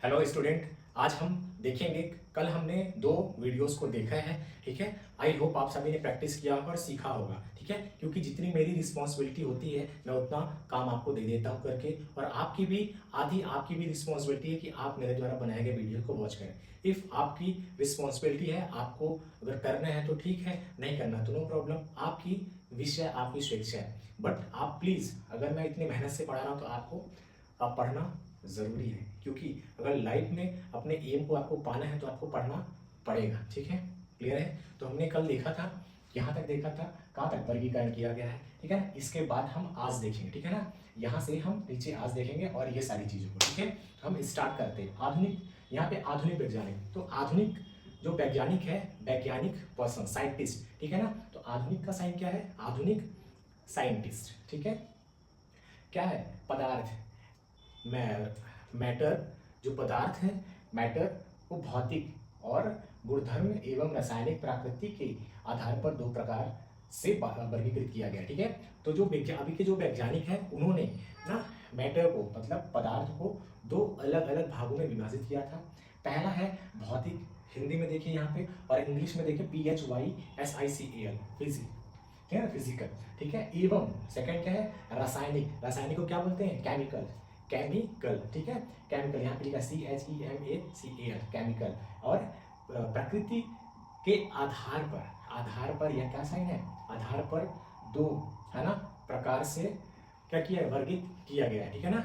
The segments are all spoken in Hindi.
हेलो स्टूडेंट, आज हम देखेंगे। कल हमने दो वीडियोस को देखा है, ठीक है। आई होप आप सभी ने प्रैक्टिस किया होगा और सीखा होगा, ठीक है। क्योंकि जितनी मेरी रिस्पॉन्सिबिलिटी होती है मैं उतना काम आपको दे देता हूँ करके, और आपकी भी आधी आपकी भी रिस्पॉन्सिबिलिटी है कि आप मेरे द्वारा बनाए गए वीडियो को वॉच करें। इफ़ आपकी रिस्पॉन्सिबिलिटी है, आपको अगर करना है तो ठीक है, नहीं करना तो नो प्रॉब्लम, आपकी विषय आपकी स्वेच्छा है। बट आप प्लीज़, अगर मैं इतनी मेहनत से पढ़ा रहा हूँ तो आपको पढ़ना ज़रूरी है, क्योंकि अगर लाइफ में अपने एम को आपको पाना है तो आपको पढ़ना पड़ेगा, ठीक है। क्लियर है। तो हमने कल देखा था, यहाँ तक देखा था, कहाँ तक वर्गीकरण किया गया है, ठीक है। इसके बाद हम आज देखेंगे, ठीक है ना। यहाँ से हम नीचे आज देखेंगे और ये सारी चीज़ों को, ठीक है। तो हम स्टार्ट करते हैं। आधुनिक, यहाँ पे आधुनिक वैज्ञानिक, तो आधुनिक जो वैज्ञानिक है, वैज्ञानिक पर्सन, साइंटिस्ट, ठीक है ना। तो आधुनिक का साइन क्या है? आधुनिक साइंटिस्ट, ठीक है। क्या है? पदार्थ, मैटर, जो पदार्थ है, मैटर को भौतिक और गुणधर्म एवं रासायनिक प्रकृति के आधार पर दो प्रकार से वर्गीकृत किया गया, ठीक है। तो जो अभी के जो वैज्ञानिक हैं उन्होंने ना मैटर को, मतलब पदार्थ को दो अलग अलग भागों में विभाजित किया था। पहला है भौतिक, हिंदी में देखिए यहाँ पे, और इंग्लिश में देखिए PHYSICAL, फिजिक, ठीक है, फिजिकल, ठीक है। एवं सेकंड क्या है? रासायनिक, रासायनिक को क्या बोलते हैं? केमिकल, केमिकल, ठीक है। केमिकल यहाँ पे लिखा CHEMACAL, केमिकल। और प्रकृति के आधार पर यह क्या साइन है? आधार पर दो, है ना, प्रकार से क्या किया है? वर्गित किया गया है, ठीक है ना,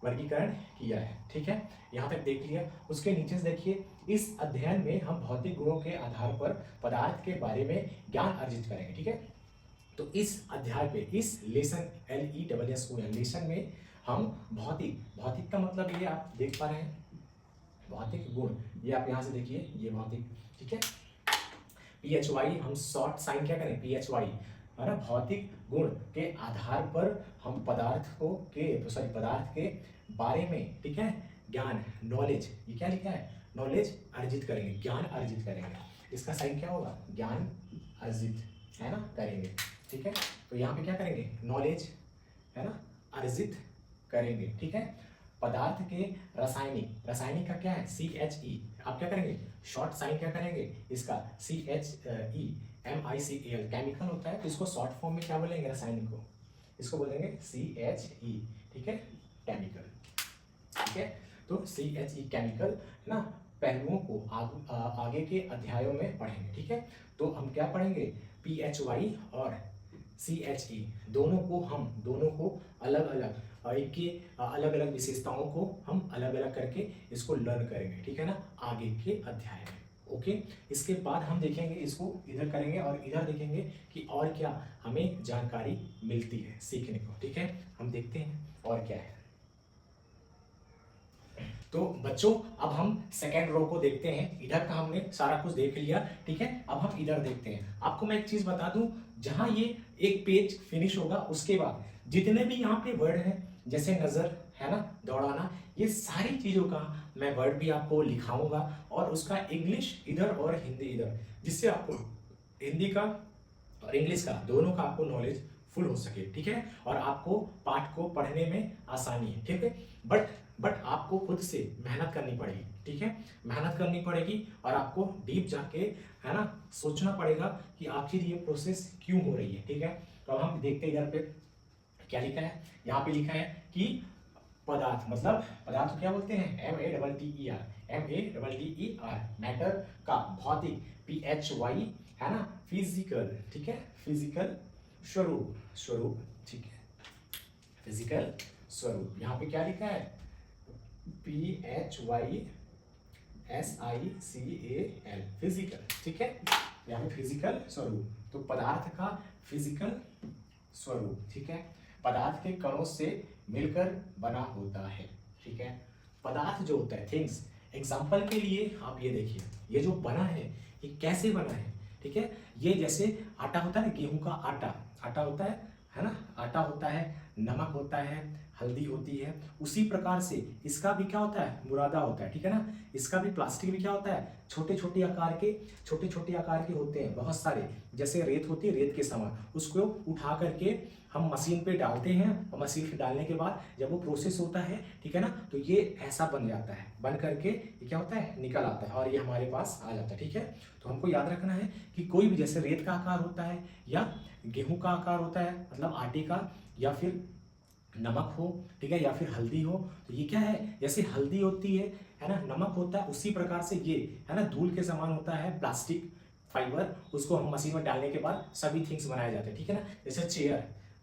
वर्गीकरण किया है, ठीक है। यहाँ तक देख लिया। उसके नीचे से देखिए, इस अध्ययन में हम भौतिक गुणों के आधार पर पदार्थ के बारे में ज्ञान अर्जित करेंगे, ठीक है। तो इस अध्याय पे, इस लेसन LESSON लेसन में हम भौतिक, भौतिक का मतलब ये आप देख पा रहे हैं, भौतिक गुण, ये आप यहाँ से देखिए, ये भौतिक, ठीक है। PHY, हम शॉर्ट साइन क्या करें? PHY, है ना। भौतिक गुण के आधार पर हम पदार्थ के बारे में, ठीक है, ज्ञान, नॉलेज, ये क्या लिखा है? नॉलेज अर्जित करेंगे, ज्ञान अर्जित करेंगे। इसका साइन क्या होगा? ज्ञान अर्जित, है ना, करेंगे, ठीक है। तो यहाँ पे क्या करेंगे? नॉलेज, है ना, अर्जित करेंगे, ठीक है। पदार्थ के रासायनिक, रासायनिक का क्या है? CHE, आप क्या करेंगे? शॉर्ट साइन क्या करेंगे इसका? CHEMICAL, केमिकल होता है, तो इसको शॉर्ट फॉर्म में क्या बोलेंगे? रासायनिक को, इसको बोलेंगे CHE, ठीक है, केमिकल, ठीक है। तो CHE, केमिकल, है ना। पहलुओं को आगे के अध्यायों में पढ़ेंगे, ठीक है। तो हम क्या पढ़ेंगे? PHY और CHE, दोनों को अलग अलग, इनकी अलग अलग विशेषताओं को हम अलग अलग करके इसको लर्न करेंगे, ठीक है ना, आगे के अध्याय में। ओके। इसके बाद हम देखेंगे, इसको इधर करेंगे और इधर देखेंगे कि और क्या हमें जानकारी मिलती है सीखने को, ठीक है। हम देखते हैं और क्या है। तो बच्चों, अब हम सेकेंड रो को देखते हैं। इधर का हमने सारा कुछ देख लिया, ठीक है। अब हम इधर देखते हैं। आपको मैं एक चीज बता दूं, जहां ये एक पेज फिनिश होगा उसके बाद जितने भी यहाँ पे वर्ड हैं, जैसे नजर, है ना, दौड़ाना, ये सारी चीजों का मैं वर्ड भी आपको लिखाऊंगा, और उसका इंग्लिश इधर और हिंदी इधर, जिससे आपको हिंदी का और इंग्लिश का दोनों का आपको नॉलेज फुल हो सके, ठीक है। और आपको पाठ को पढ़ने में आसानी है, ठीक है। बट आपको खुद से मेहनत करनी पड़ेगी, ठीक है, मेहनत करनी पड़ेगी, और आपको डीप जाके, है ना, सोचना पड़ेगा कि आखिर ये प्रोसेस क्यों हो रही है, ठीक है। तो अब हम देखते हैं इधर पे क्या लिखा है। यहाँ पे लिखा है कि पदार्थ, मतलब पदार्थ क्या बोलते हैं? MATTER, मैटर का भौतिक, PHY, है ना, फिजिकल, ठीक है, फिजिकल स्वरूप, ठीक है, फिजिकल स्वरूप। यहाँ पे क्या लिखा है? PHYSICAL, फिजिकल, ठीक है। यहाँ पे फिजिकल स्वरूप, तो पदार्थ का फिजिकल स्वरूप, ठीक है, पदार्थ के कणों से मिलकर बना होता है, ठीक है। पदार्थ जो होता है, थिंग्स, एग्जाम्पल के लिए आप ये देखिए, ये जो बना है ये कैसे बना है, ठीक है। ये जैसे आटा होता है ना, गेहूं का आटा होता है ना, आटा होता है, नमक होता है, हल्दी होती है, उसी प्रकार से इसका भी क्या होता है, मुरादा होता है, ठीक है ना। इसका भी प्लास्टिक भी क्या होता है, छोटे छोटे आकार के होते हैं बहुत सारे, जैसे रेत होती है, रेत के समान, उसको उठा करके हम मशीन पे डालते हैं, और मशीन पे डालने के बाद जब वो प्रोसेस होता है, ठीक है ना, तो ये ऐसा बन जाता है, बन करके ये क्या होता है, निकल आता है, और ये हमारे पास आ जाता है, ठीक है। तो हमको याद रखना है कि कोई भी जैसे रेत का आकार होता है, या गेहूं का आकार होता है, मतलब आटे का, या फिर नमक हो, ठीक है, या फिर हल्दी हो, तो ये क्या है, जैसे हल्दी होती है ना, नमक होता है, उसी प्रकार से ये है ना धूल के समान होता है प्लास्टिक फाइबर, उसको हम मशीन में डालने के बाद सभी थिंग्स बनाए जाते हैं, ठीक है ना। जैसे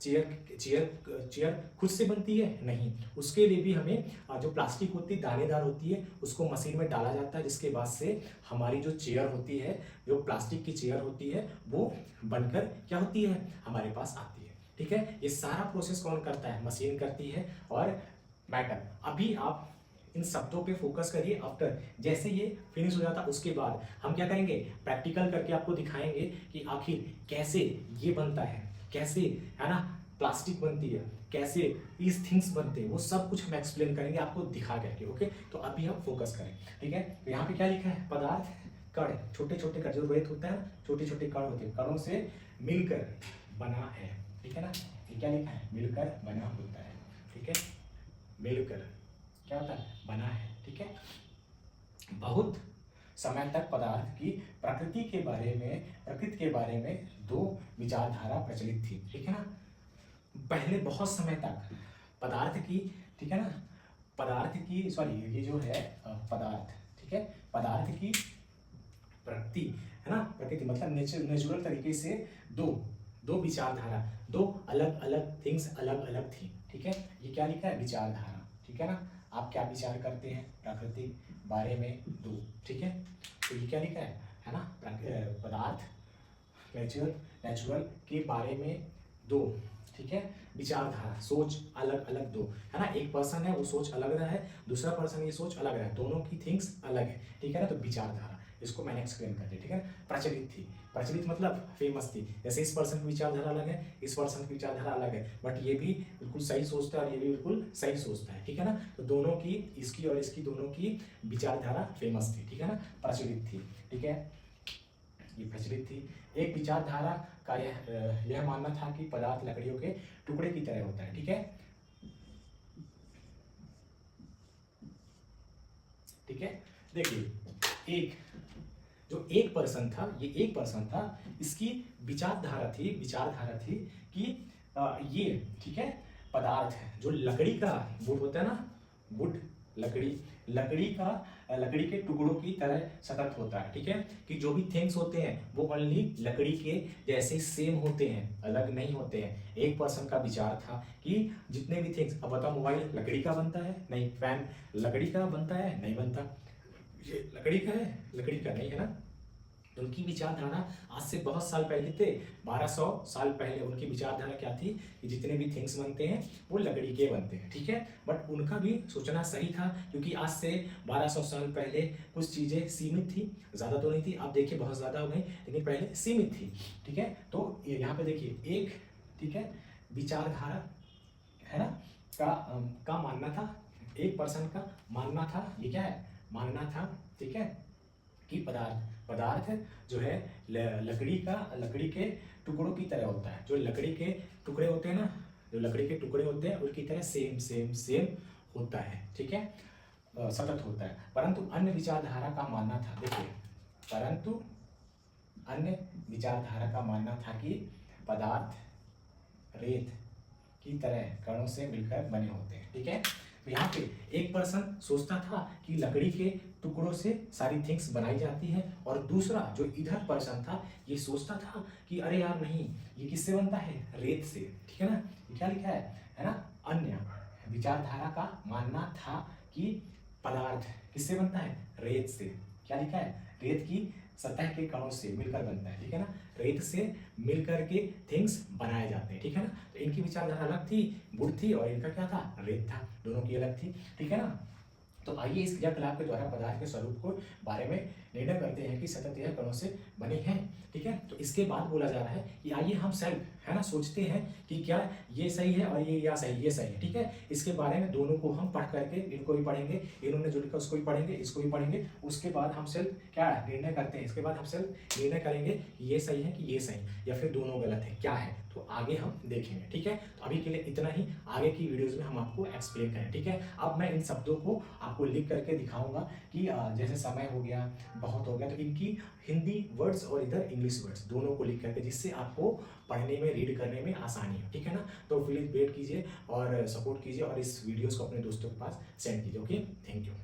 चेयर खुद से बनती है नहीं, उसके लिए भी हमें जो प्लास्टिक होती है दानेदार होती है, उसको मशीन में डाला जाता है, जिसके बाद से हमारी जो चेयर होती है, जो प्लास्टिक की चेयर होती है, वो बनकर क्या होती है, हमारे पास आती है, ठीक है। ये सारा प्रोसेस कौन करता है, मशीन करती है। और मैटर, अभी आप इन शब्दों पे फोकस करिए। आफ्टर जैसे ये फिनिश हो जाता उसके बाद हम क्या करेंगे, प्रैक्टिकल करके आपको दिखाएंगे कि आखिर कैसे ये बनता है, कैसे है ना प्लास्टिक बनती है, कैसे इस थिंग्स बनते हैं, वो सब कुछ हम एक्सप्लेन करेंगे आपको दिखा करके। ओके, तो अभी हम फोकस करें, ठीक है। तो यहाँ पे क्या लिखा है, पदार्थ कण, छोटे छोटे कण, जो रेत होता है छोटे छोटे कण होते हैं, कणों से मिलकर बना है, ठीक है ना। ये क्या लिखा है, मिलकर बना होता है, ठीक है, मिलकर क्या होता है, बना है, ठीक है। बहुत समय तक पदार्थ की प्रकृति के बारे में दो विचारधारा प्रचलित थी, ठीक है ना। पहले बहुत समय तक पदार्थ की, ठीक है ना, पदार्थ की सॉरी ये जो है पदार्थ, ठीक है, पदार्थ की प्रकृति है ना, प्रकृति मतलब नेचुरल तरीके से दो विचारधारा, दो अलग अलग थिंग्स अलग अलग थी, ठीक है। ये क्या लिखा है, विचारधारा, ठीक है ना। आप क्या विचार करते हैं प्रकृति बारे में, दो, ठीक है। तो ये क्या लिखा है ना, पदार्थ नेचुरल के बारे में दो, ठीक है, विचारधारा, सोच अलग अलग दो, है ना। एक पर्सन है वो सोच अलग रहा है, दूसरा पर्सन ये सोच अलग रहा है, दोनों की थिंग्स अलग है, ठीक है ना। तो विचारधारा, इसको मैंने एक्सप्लेन कर दिया, ठीक है। प्रचलित थी, प्रचलित मतलब फेमस थी, जैसे इस पर्सन की विचारधारा अलग है, इस पर्सन की विचारधारा अलग है, बट ये भी बिल्कुल सही सोचता है और ये भी बिल्कुल सही सोचता है, ठीक है ना। तो दोनों की, इसकी और इसकी दोनों की विचारधारा फेमस थी, ठीक है ना, प्रचलित थी, ठीक है, ये प्रचलित थी। एक विचारधारा का यह मानना था कि पदार्थ लकड़ियों के टुकड़े की तरह होता है, ठीक है, ठीक है। देखिए एक पर्सन था, ये एक पर्सन था, इसकी विचारधारा थी कि ये, ठीक है, पदार्थ है जो लकड़ी का वुड होता है ना, वुड लकड़ी के टुकड़ों की तरह सतत होता है, ठीक है, कि जो भी थिंग्स होते हैं वो ओनली लकड़ी के जैसे सेम होते हैं, अलग नहीं होते हैं। एक पर्सन का विचार था कि जितने भी थिंग्स, अब बताओ मोबाइल लकड़ी का बनता है, नहीं, फैन लकड़ी का बनता है, नहीं बनता, ये लकड़ी का है, लकड़ी का नहीं है ना। उनकी विचारधारा आज से बहुत साल पहले थे, 1200 साल पहले उनकी विचारधारा क्या थी कि जितने भी थिंग्स बनते हैं वो लकड़ी के बनते हैं, ठीक है। बट उनका भी सोचना सही था, क्योंकि आज से 1200 साल पहले कुछ चीज़ें सीमित थी, ज़्यादा तो नहीं थी, आप देखिए बहुत ज़्यादा हो गई, लेकिन पहले सीमित थी, ठीक है। तो ये यहाँ पे देखिए एक, ठीक है, विचारधारा है ना का मानना था, एक पर्सन का मानना था, ये क्या है, मानना था, ठीक है, कि पदार्थ जो है लकड़ी के टुकड़ों की तरह होता है, जो लकड़ी के टुकड़े होते हैं ना, जो लकड़ी के टुकड़े होते हैं उनकी तरह सेम होता है, ठीक है, सतत होता है। परंतु अन्य विचारधारा का मानना था, देखिए, परंतु अन्य विचारधारा का मानना था कि पदार्थ रेत की तरह कणों से मिलकर बने होते हैं, ठीक है। तो यहाँ पे एक पर्सन सोचता था कि लकड़ी के टुकड़ों से सारी थिंग्स बनाई जाती है, और दूसरा जो इधर पर्सन था ये सोचता था कि अरे यार नहीं, ये किससे बनता है, रेत से, ठीक है ना। ये क्या लिखा है ना, अन्य विचारधारा का मानना था कि पदार्थ किससे बनता है, रेत से, क्या लिखा है, रेत की सतह के कणों से मिलकर बनता है, ठीक है ना, रेत से मिलकर के थिंग्स बनाए जाते हैं, ठीक है ना। तो इनकी विचारधारा अलग थी, वुड थी, और इनका क्या था, रेत था, दोनों की अलग थी, ठीक है ना। तो आइए इस क्रियाकलाप के द्वारा पदार्थ के स्वरूप को बारे में निर्णय करते हैं कि सतत यह कणों से बने हैं, ठीक है। तो इसके बाद बोला जा रहा है कि आइए हम सेल्फ है ना, सोचते हैं कि क्या ये सही है और ये या सही ये सही है, ठीक है। इसके बारे में दोनों को हम पढ़ करके इनको भी पढ़ेंगे, इन्होंने जो लिखा उसको भी पढ़ेंगे, इसको भी पढ़ेंगे। उसके बाद हम सिर्फ क्या निर्णय करते हैं, इसके बाद हम सिर्फ निर्णय करेंगे कि ये सही है कि ये सही या फिर दोनों गलत है, क्या है, तो आगे हम देखेंगे, ठीक है। तो अभी के लिए इतना ही, आगे की वीडियोस में हम आपको एक्सप्लेन करें, ठीक है। अब मैं इन शब्दों को आपको लिख करके दिखाऊंगा कि जैसे समय हो गया, बहुत हो गया, तो इनकी हिंदी वर्ड्स और इधर इंग्लिश वर्ड्स दोनों को लिख करके, जिससे आपको पढ़ने में, रीड करने में आसानी हो, ठीक है ना। तो प्लीज़ वेट कीजिए और सपोर्ट कीजिए और इस वीडियोस को अपने दोस्तों के पास सेंड कीजिए। Okay, thank you.